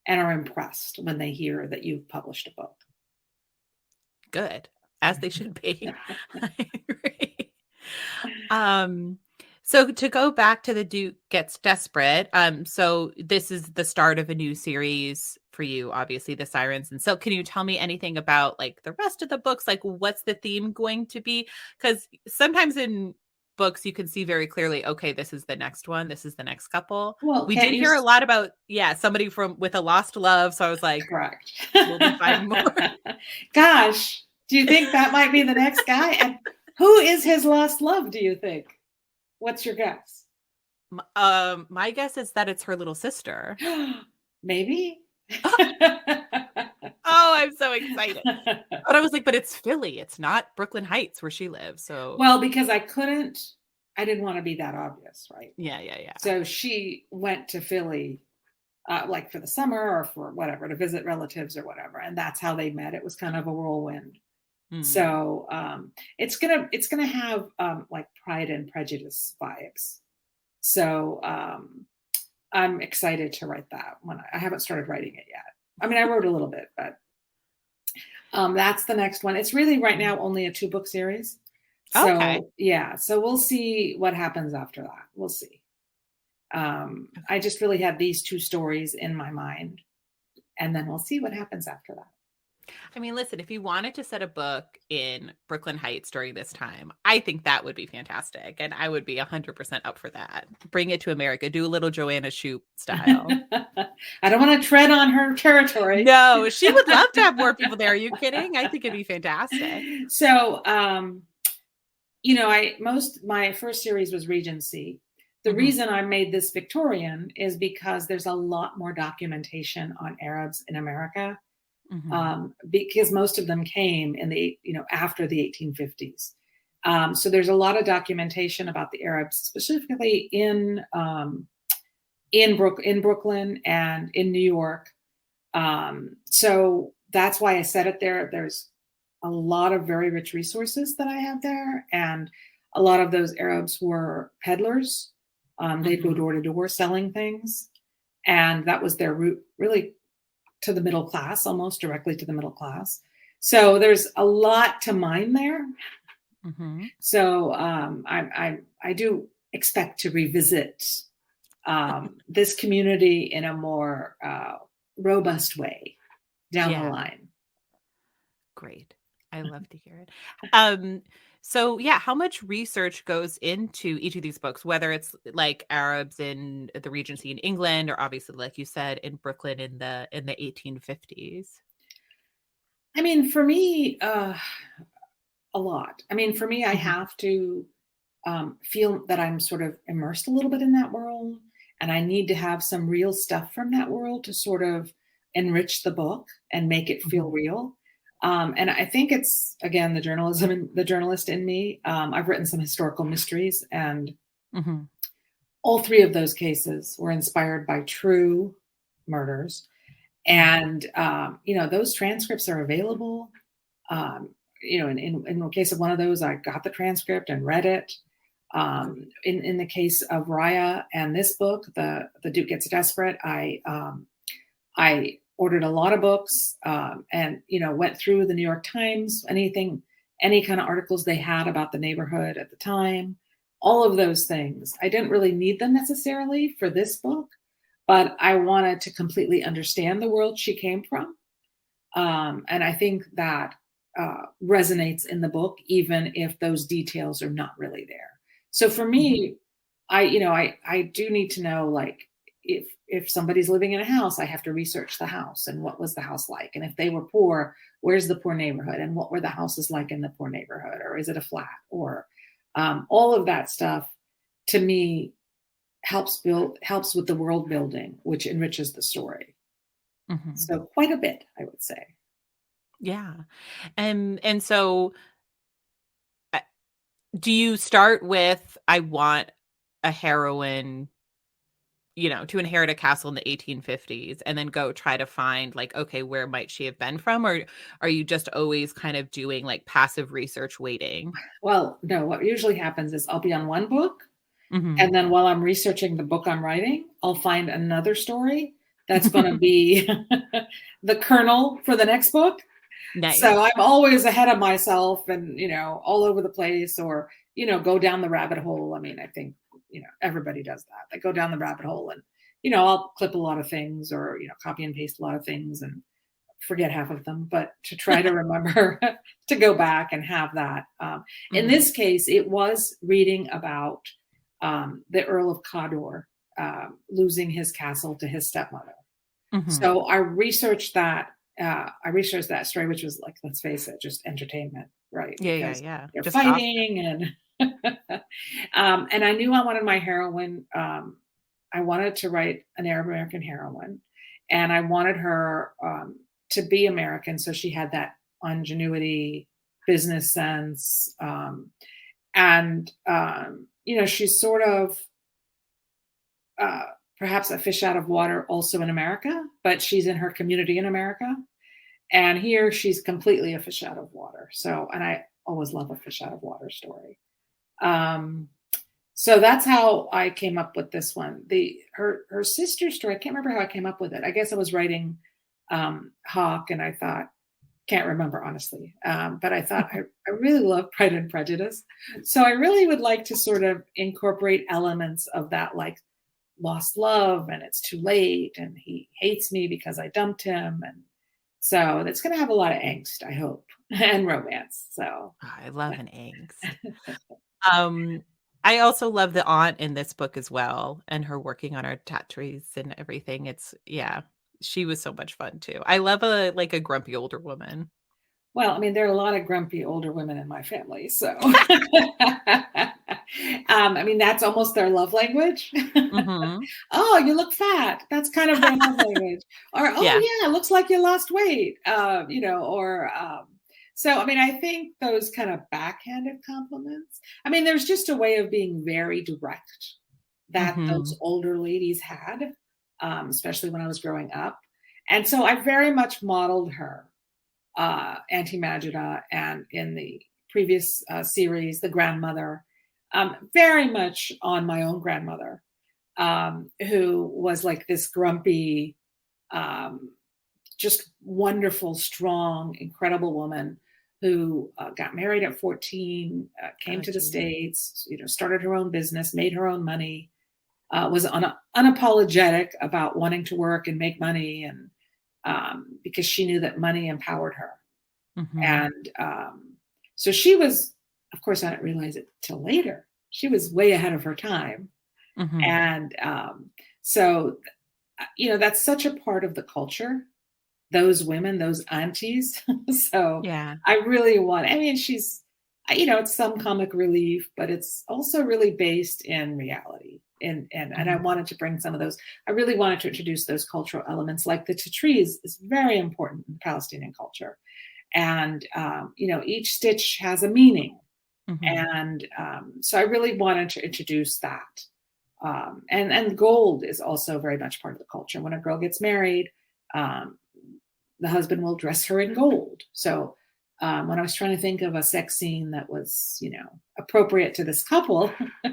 and are impressed when they hear that you've published a book. Good. As they should be. I agree. Um, so to go back to The Duke Gets Desperate, so this is the start of a new series for you, obviously, The Sirens. And so can you tell me anything about like the rest of the books? Like what's the theme going to be? Because sometimes in books you can see very clearly, okay, this is the next one, this is the next couple. Well, We can't did you? hear a lot about, yeah, somebody from with a lost love. So I was like, Correct. we'll be finding more. Gosh, do you think that might be the next guy? And who is his lost love, do you think? What's your guess? My guess is that it's her little sister. Maybe? Oh, I'm so excited. But I was like, but it's Philly. It's not Brooklyn Heights where she lives. So Well, because I didn't want to be that obvious, right? yeah, yeah, yeah. So she went to Philly, like for the summer or for whatever, to visit relatives or whatever. And that's how they met. It was kind of a whirlwind. Mm. So it's gonna have like Pride and Prejudice vibes. So I'm excited to write that one. I haven't started writing it yet. I mean, I wrote a little bit, but that's the next one. It's really right now only a 2-book series. Okay. So yeah, so we'll see what happens after that. We'll see. I just really have these 2 stories in my mind, and then we'll see what happens after that. I mean, listen, if you wanted to set a book in Brooklyn Heights during this time, I think that would be fantastic. And I would be 100% up for that. Bring it to America. Do a little Joanna Shoup style. I don't want to tread on her territory. No, she would love to have more people there. Are you kidding? I think it'd be fantastic. So, my first series was Regency. The Mhm. reason I made this Victorian is because there's a lot more documentation on Arabs in America, Mhm. because most of them came after the 1850s. So there's a lot of documentation about the Arabs, specifically in Brooklyn and in New York. So that's why I said it there. There's a lot of very rich resources that I have there, and a lot of those Arabs were peddlers. They'd go Mhm. door to door selling things, and that was their route, really, to the middle class, almost directly to the middle class. So there's a lot to mine there. Mhm. So I do expect to revisit this community in a more robust way down the Yeah. line. Great. I love to hear it. Um, so yeah, how much research goes into each of these books, whether it's like Arabs in the Regency in England, or obviously, like you said, in Brooklyn in the 1850s? I mean, for me, a lot. I mean, for me, I Mhm, have to feel that I'm sort of immersed a little bit in that world, and I need to have some real stuff from that world to sort of enrich the book and make it feel mhm, real. And I think it's again the journalist in me. I've written some historical mysteries, and mhm, all three of those cases were inspired by true murders. mhm, And those transcripts are available. Um, in the case of one of those, I got the transcript and read it. In the case of Raya and this book, the Duke Gets Desperate, I ordered a lot of books, and went through the New York Times, any kind of articles they had about the neighborhood at the time, all of those things. I didn't really need them necessarily for this book, but I wanted to completely understand the world she came from. And I think that resonates in the book, even if those details are not really there. So for mhm, me, I do need to know, like, if somebody's living in a house, I have to research the house and what was the house like, and if they were poor, where's the poor neighborhood, and what were the houses like in the poor neighborhood, or is it a flat, or all of that stuff to me helps with the world building, which enriches the story. mhm. So quite a bit, I would say. Yeah. And so, uh, do you start with, "I want a heroine, to inherit a castle in the 1850s," and then go try to find, like, okay, where might she have been from? Or are you just always kind of doing, like, passive research waiting? Well, no, what usually happens is I'll be on one book, Mhm. and then while I'm researching the book I'm writing, I'll find another story that's gonna be the kernel for the next book. So Nice. I'm always ahead of myself and, all over the place, or, go down the rabbit hole. I mean, I think, everybody does that. They go down the rabbit hole and, I'll clip a lot of things, or, copy and paste a lot of things and forget half of them, but to try to remember to go back and have that. In Mhm. this case, it was reading about the Earl of Cawdor losing his castle to his stepmother. Mhm. So I researched that story, which was, like, let's face it, just entertainment, right? Yeah, yeah, Because yeah. they're Just gossip. fighting, and I knew I wanted my heroine. I wanted to write an Arab American heroine, and I wanted her to be American, so she had that ingenuity, business sense, and she's sort of uh, perhaps a fish out of water also in America, but she's in her community in America. And here she's completely a fish out of water. So, and I always love a fish out of water story. Um, so that's how I came up with this one. Her sister story, I can't remember how I came up with it. I guess I was writing Hawk, and I thought, can't remember honestly, but I thought I really love Pride and Prejudice. So I really would like to sort of incorporate elements of that, like lost love, and it's too late, and he hates me because I dumped him, and so it's going to have a lot of angst, I hope, and romance. So I love an angst. Um, I also love the aunt in this book as well, and her working on her tattoos and everything. It's yeah, she was so much fun too. I love a grumpy older woman. well, I mean, there are a lot of grumpy older women in my family, so I mean, that's almost their love language. Mhm. Oh, you look fat. That's kind of their love language. Or, Yeah. oh yeah, looks like you lost weight. Or so I mean, I think those kind of backhanded compliments. I mean, there's just a way of being very direct that those Mhm. older ladies had, especially when I was growing up. And so I very much modeled her, Auntie Magida, and in the previous series, the grandmother, very much on my own grandmother, who was like this grumpy, um, just wonderful, strong, incredible woman who got married at 14, came Oh, to the geez. States, started her own business, made her own money, was unapologetic about wanting to work and make money, and because she knew that money empowered her. Mm-hmm. And so she was, of course, I didn't realize it till later. She was way ahead of her time. Mm-hmm. And so, that's such a part of the culture, those women, those aunties. So Yeah. I really she's, it's some comic relief, but it's also really based in reality. And I Mm-hmm. wanted to bring some of those. I really wanted to introduce those cultural elements, like the Totes is very important in Palestinian culture. And, each stitch has a meaning. Mm-hmm. And so I really wanted to introduce that. And gold is also very much part of the culture. When a girl gets married, um, the husband will dress her in gold. So when I was trying to think of a sex scene that was, appropriate to this couple, uh,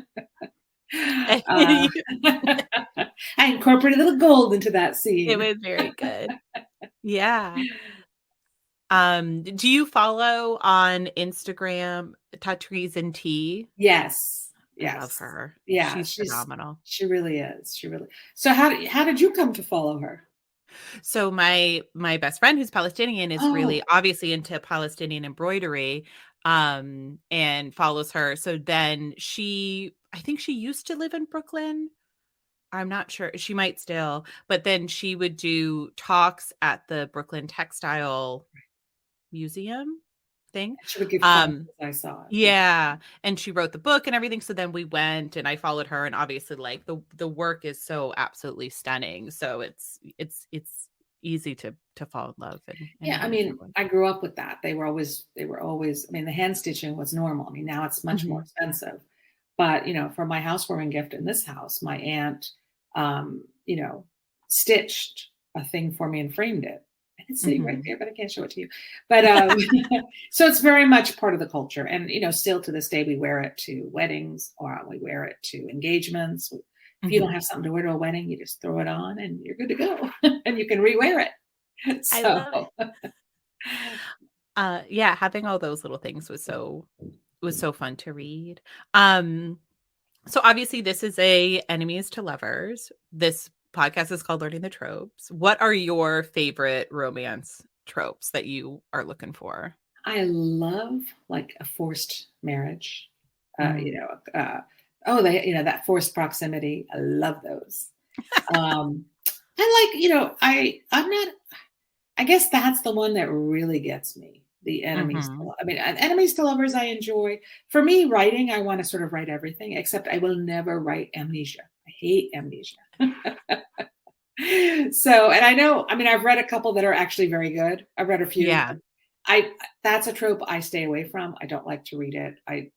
I incorporated a little gold into that It scene. was very good. Yeah. Do you follow on Instagram Tatriz and Tea? Yes, I love yes, her. yeah. She's phenomenal. She really is. She really. So how did you come to follow her? So my best friend who's Palestinian is really Oh, obviously into Palestinian embroidery, and follows her. So then I think she used to live in Brooklyn. I'm not sure. She might still, but then she would do talks at the Brooklyn Textile Museum thing. she would give classes. Um, I saw it. Yeah. yeah, and she wrote the book and everything. So then we went and I followed her, and obviously like the work is so absolutely stunning. So it's easy to fall in love and Yeah, I engage mean, with. I grew up with that. They were always, I mean, the hand stitching was normal. I mean, now it's much more Mhm. expensive. But, for my housewarming gift in this house, my aunt, um, you know, stitched a thing for me and framed it. And it's sitting right Mhm. there, but I can't show it to you. But so it's very much part of the culture. And, still to this day, we wear it to weddings or we wear it to engagements. If you don't Mhm. have something to wear to a wedding, you just throw it on and you're good to go. And you can rewear it. I So love it. Yeah, having all those little things was so fun to read. Um, so obviously this is a enemies to lovers. This podcast is called Learning the Tropes. What are your favorite romance tropes that you are looking for? I love like a forced marriage. Uh, you Mm. know, uh, that forced proximity. I love those. Um, I like, I'm not. I guess that's the one that really gets me. The enemies. Mhm. I mean, enemies to lovers. I enjoy. For me, writing, I want to sort of write everything, except I will never write amnesia. I hate amnesia. So, and I know, I mean, I've read a couple that are actually very good. I've read a few. Yeah. I that's a trope I stay away from. I don't like to read it. I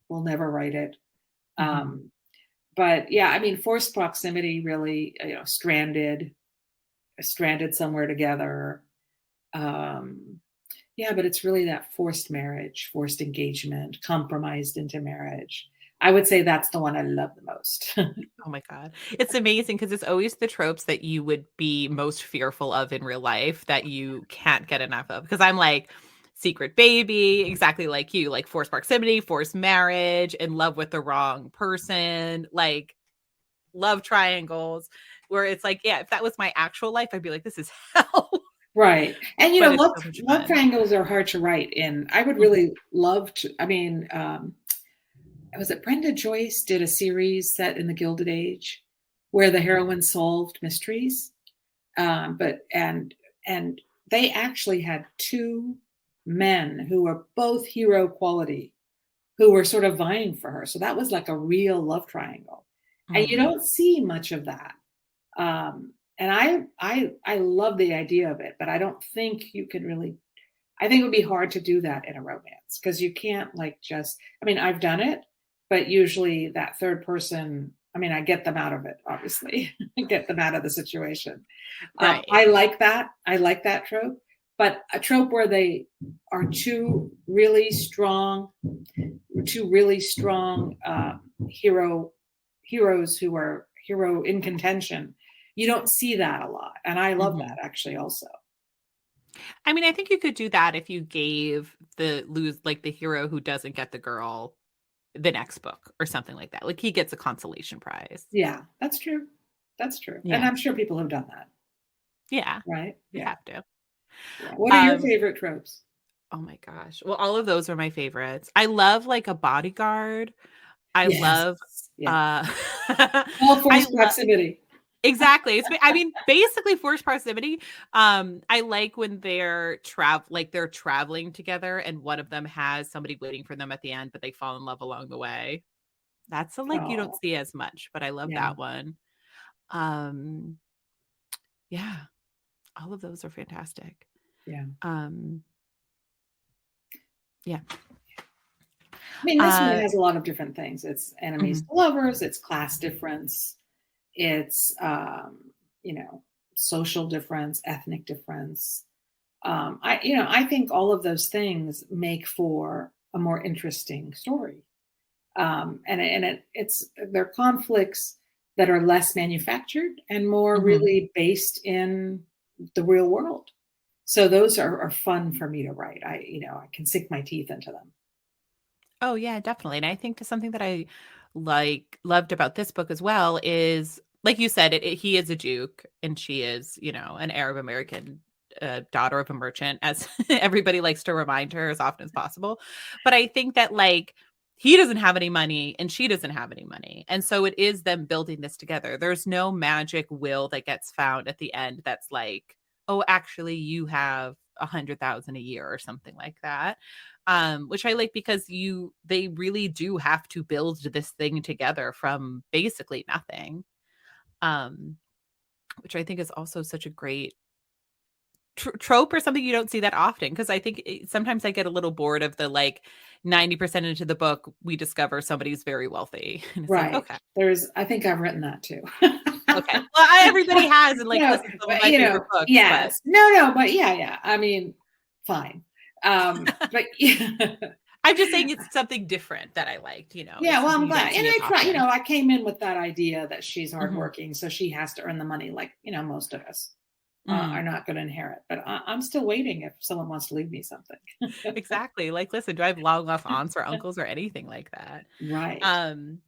will never write it. Mhm. Um, but yeah, I mean, forced proximity really, stranded somewhere together. Um, yeah, but it's really that forced marriage, forced engagement, compromised into marriage. I would say that's the one I love the most. Oh my God. It's amazing because it's always the tropes that you would be most fearful of in real life that you can't get enough of. Because I'm like, secret baby, exactly like you, like forced proximity, forced marriage, in love with the wrong person, like love triangles, where it's like, yeah, if that was my actual life, I'd be like, this is hell. Right. And But it's love so much love fun. triangles are hard to write in. I would Mhm. really love to. I mean, was it Brenda Joyce did a series set in the Gilded Age where the heroine solved mysteries. But they actually had two men who were both hero quality who were sort of vying for her. So that was like a real love triangle. And you Mm. don't see much of that. And I love the idea of it, but I don't think you can really. I think it would be hard to do that in a romance because you can't like just. I mean, I've done it, but usually that third person. I mean, I get them out of it. Obviously, get them out of the situation. Right. I like that. I like that trope. But a trope where they are two really strong heroes who are hero in contention. You don't see that a lot, and I love Mhm. that actually also. I mean, I think you could do that if you gave the hero who doesn't get the girl the next book or something like that. Like he gets a consolation prize. Yeah, that's true. That's true, and Yeah. I'm sure people have done that, Yeah. right? You Yeah, have to. yeah. What are your Um, favorite tropes? Oh my gosh. Well, all of those are my favorites. I love like A Bodyguard. I Yes. love Yeah. uh All I forced love proximity. exactly. I mean, basically forced proximity. I like when they're traveling together and one of them has somebody waiting for them at the end, but they fall in love along the way. That's a like you don't Oh, see as much, but I love yeah. that one. Um, yeah, all of those are fantastic. Yeah. Um, yeah. I mean, this one Uh, has a lot of different things. It's enemies mhm, to lovers, it's class difference, it's social difference, ethnic difference. I think all of those things make for a more interesting story. It's they're conflicts that are less manufactured and more mhm. really based in the real world. So those are fun for me to write. I can sink my teeth into them. Oh yeah, definitely. And I think something that I loved about this book as well is like you said, he is a Duke and she is, an Arab American daughter of a merchant, as everybody likes to remind her as often as possible. But I think that like he doesn't have any money and she doesn't have any money. And so it is them building this together. There's no magic will that gets found at the end that's like, oh, actually you have 100,000 a year or something like that, which I like because they really do have to build this thing together from basically nothing, um, which I think is also such a great trope or something you don't see that often. Because I think sometimes I get a little bored of the like 90% into the book we discover somebody's very wealthy, and it's like Right. okay, I think I've written that too. okay, well everybody has, and like listen, some of But my favorite books, but yes. No, but yeah. I mean, fine. But yeah. I'm just saying it's something different that I liked. It's Yeah, well, something I'm you don't glad. And see as I try, often. I came in with that idea that she's Hmm. hardworking, so she has to earn the money like, most of us are Mm. not going to inherit. But I'm still waiting if someone wants to leave me something. Exactly. Like, listen, do I have long off aunts or uncles or anything like that? Right. Um,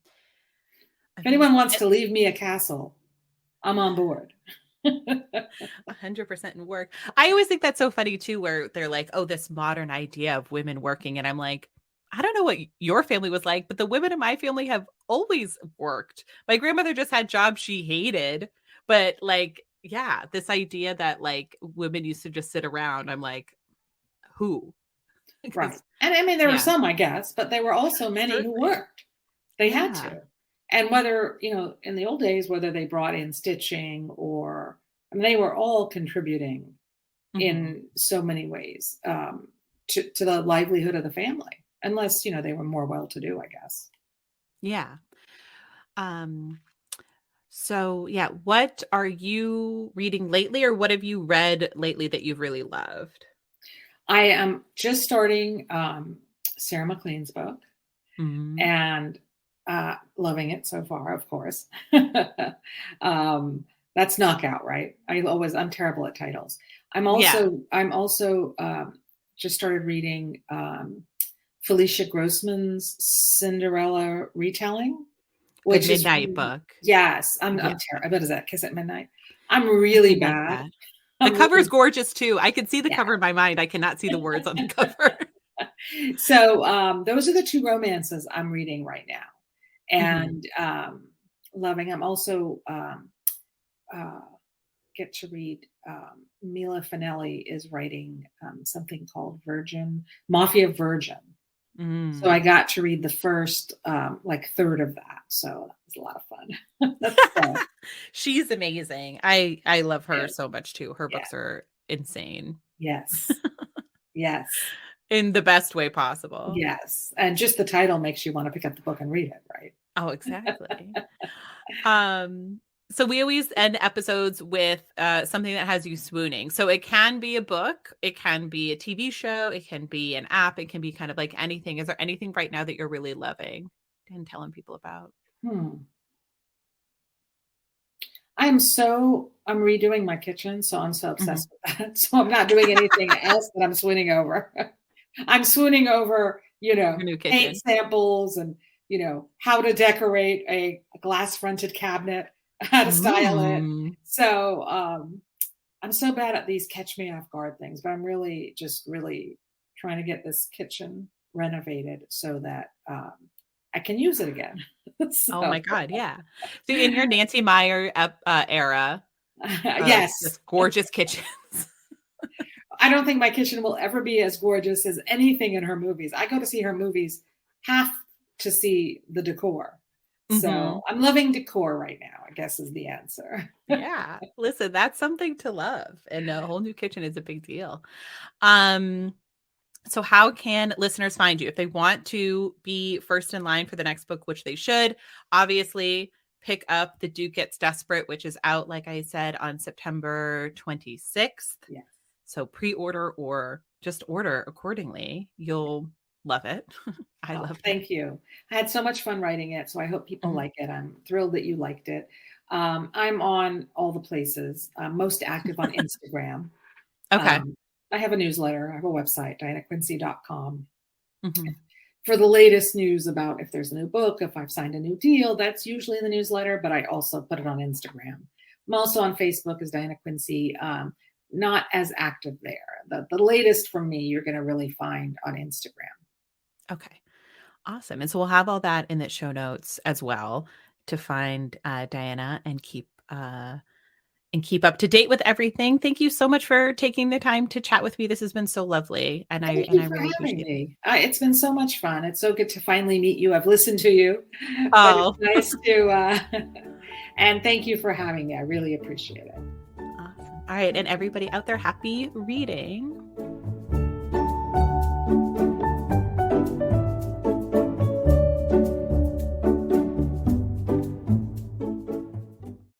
If anyone Amazing. wants to leave me a castle, I'm on board. 100% in work. I always think that's so funny too, where they're like, oh, this modern idea of women working. And I'm like, I don't know what your family was like, but the women in my family have always worked. My grandmother just had jobs she hated, but like, yeah, this idea that like women used to just sit around, I'm like, who? Right. Because, And I mean, there were yeah, some, I guess, but there were also many who certainly. worked. They had Yeah. to. And whether, in the old days, whether they brought in stitching or, I mean, they were all contributing Hmm. in so many ways to the livelihood of the family, unless, they were more well to do, I guess. Yeah. Um, So, yeah, what are you reading lately, or what have you read lately that you've really loved? I am just starting Sarah McLean's book Mhm. and loving it so far, of course. um, that's knockout, right? I'm terrible at titles. Yeah, I'm also just started reading Felicia Grossman's Cinderella retelling, the which is Midnight Book. yes, I'm Yeah, terrible. What is that? Kiss at Midnight. I'm something really like bad. that. The I'm cover's really gorgeous too. I can see the yeah. cover in my mind. I cannot see the words on the cover. So those are the two romances I'm reading right now, Mhm. and loving. I'm also uh, get to read. Mila Finelli is writing something called Virgin Mafia Virgin. So I Mm. got to read the first like third of that. So that was a lot of fun. That's She's amazing. I love her yeah, so much too. Her yeah, books are insane yes, yes, in the best way possible. yes. And just the title makes you want to pick up the book and read it, right? Oh, exactly. Um, so we always end episodes with something that has you swooning. So it can be a book, it can be a TV show, it can be an app, it can be kind of like anything. Is there anything right now that you're really loving and telling people about? Hmm. I'm redoing my kitchen, so I'm so Mhm. obsessed with that. So I'm not doing anything else that I'm swooning over. I'm swooning over, Your new paint kitchen. samples and, how to decorate a glass fronted cabinet, how to style it. Mm. So I'm so bad at these catch me off guard things, but I'm really just really trying to get this kitchen renovated so that I can use it again. So. Oh my God. Yeah. So in your Nancy Meyer era, yes, just gorgeous kitchens. I don't think my kitchen will ever be as gorgeous as anything in her movies. I go to see her movies half to see the decor. So I'm loving decor right now, I guess is the answer. Yeah. Listen, that's something to love. And a whole new kitchen is a big deal. So how can listeners find you if they want to be first in line for the next book, which they should? Obviously, pick up The Duke Gets Desperate, which is out, like I said, on September 26th. Yes. So pre-order or just order accordingly. You'll love it. I loved it. Thank you. I had so much fun writing it, so I hope people like it. I'm thrilled that you liked it. I'm on all the places. I'm most active on Instagram. Okay. I have a newsletter. I have a website, dianaquincy.com. For the latest news about if there's a new book, if I've signed a new deal, that's usually in the newsletter, but I also put it on Instagram. I'm also on Facebook as Diana Quincy. Not as active there. The latest from me, you're going to really find on Instagram. Okay. Awesome. And so we'll have all that in the show notes as well to find Diana and keep up to date with everything. Thank you so much for taking the time to chat with me. This has been so lovely. And I really appreciate it. It's been so much fun. It's so good to finally meet you. I've listened to you. Oh, but it's nice to, and thank you for having me. I really appreciate it. Awesome. All right. And everybody out there, happy reading.